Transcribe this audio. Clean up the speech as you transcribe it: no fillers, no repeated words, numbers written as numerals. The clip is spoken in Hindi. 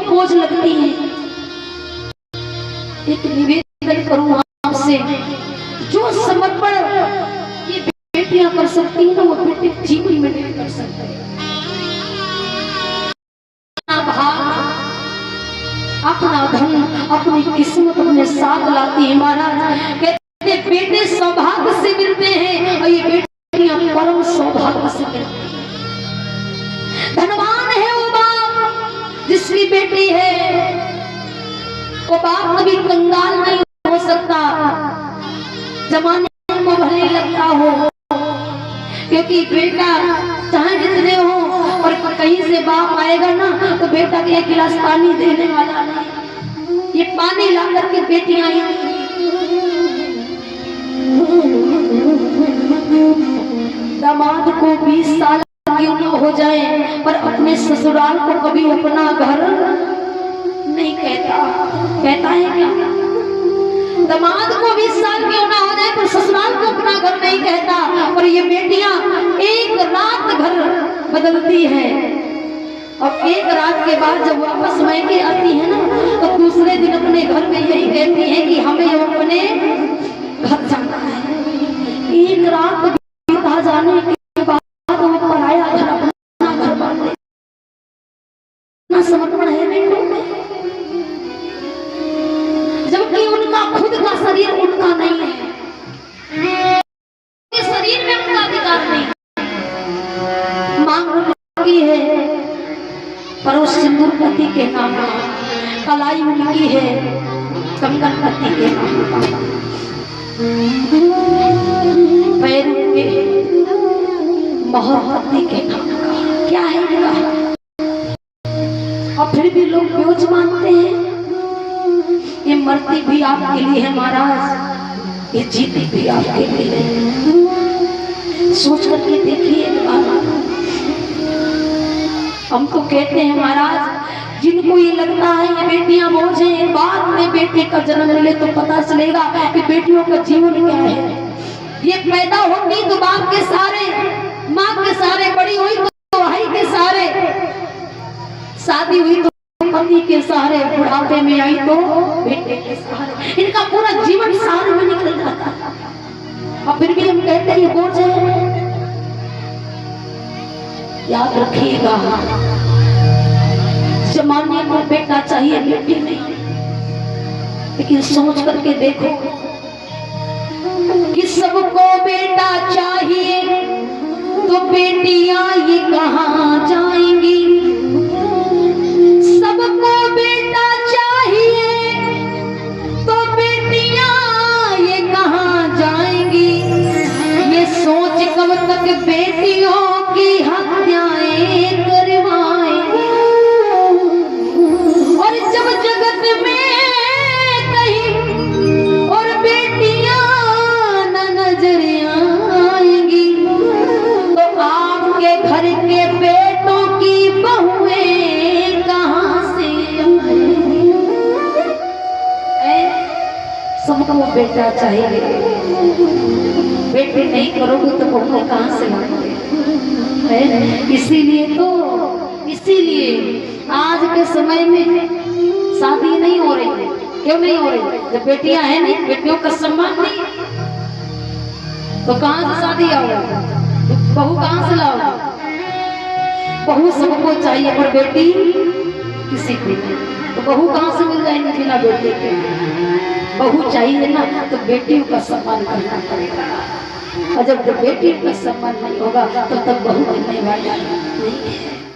बोझ लगती है। एक निवेदन करूं आपसे, जो समर्पण ये बेटियां कर सकती हैं ना, वो बेटे जीवन में नहीं कर सकते। अपना धन, अपनी किस्मत अपने साथ लाती है। महाराज कहते बेटे सौभाग्य से मिलते हैं और ये बेटियां परम सौभाग्य से मिलती हैं। धनवान है वो बाप जिसकी बेटी है, वो बाप कभी कंगाल नहीं हो सकता, जमाने को भले लगता हो, क्योंकि बेटा चाहे जितने हो और कहीं से बाप आएगा ना तो बेटा के एक गिलास पानी देने वाला नहीं, ये पानी ला करके बेटियां आई। दामाद को 20 साल क्यों न हो जाए पर अपने ससुराल को कभी अपना घर नहीं कहता। कहता है क्या? दामाद को 20 साल क्यों ना हो जाए पर ससुराल को अपना घर नहीं कहता। और ये बेटियां एक रात घर बदलती है और एक रात के बाद जब वापस मैके आती है ना तो दूसरे दिन अपने घर में यही कहती है कि हमें अपने घर जाना है। एक रात बिता जाने के बाद वो पराया घर अपना घर मान ले। ना समर्पण है बेटों में, जबकि उनका खुद का शरीर उनका नहीं है, शरीर में उनका अधिकार नहीं। मांग उनकी है पर उस सिंदूर पति के नाम पर, कलाई उनकी है कंगन पति के नाम पर, पैर उनके मोहर पति के नाम का। क्या है इनका? और फिर भी लोग बोझ मानते हैं। ये मरती भी आपके लिए है महाराज, ये जीती भी आपके लिए है। सोच करके देखिए एक बार। हम तो कहते हैं महाराज, जिनको ये लगता है ये बेटियां बोझ हैं, बाद में बेटे का जन्म मिले तो पता चलेगा कि बेटियों का जीवन क्या है। ये पैदा होती तो बाप के सारे, माँ के सारे, बड़ी हुई तो भाई के सारे, शादी हुई तो पति के सहारे, बुढ़ापे में आई तो बेटे के सहारे। इनका पूरा जीवन सहारे में निकल जाता और फिर भी हम कहते हैं ये बोझ है। याद रखिएगा, जमाने को बेटा चाहिए बेटी नहीं, लेकिन सोच करके देखो कि सबको बेटा चाहिए तो बेटियां ये कहां जाएंगी। सबको बेटा चाहिए तो बेटियां ये कहां जाएंगी। ये सोच कब तक बेटियों की हत्याएं करवाएंगी। और जब जगत में कहीं और बेटियां न नजर आएंगी तो आपके घर के बेटों की बहुएं कहां से आएंगी। सबको बेटा चाहिए, बेटे नहीं करोगे तो बहुएं कहां से लाओगे? इसीलिए आज के समय में शादी नहीं हो रही। क्यों नहीं हो रही? जब बेटियां हैं नहीं, बेटियों का सम्मान नहीं, तो कहां से शादी आओगे? बहू कहां से लाओगे? बहू सबको चाहिए पर बेटी किसी को नहीं। तो बहू कहां से मिल जाएंगे बिना बेटे के? बहू चाहिए ना तो बेटियों का सम्मान करना पड़ेगा। और जब बेटी का सम्मान नहीं होगा तो तब बहू मिलने वाला नहीं है।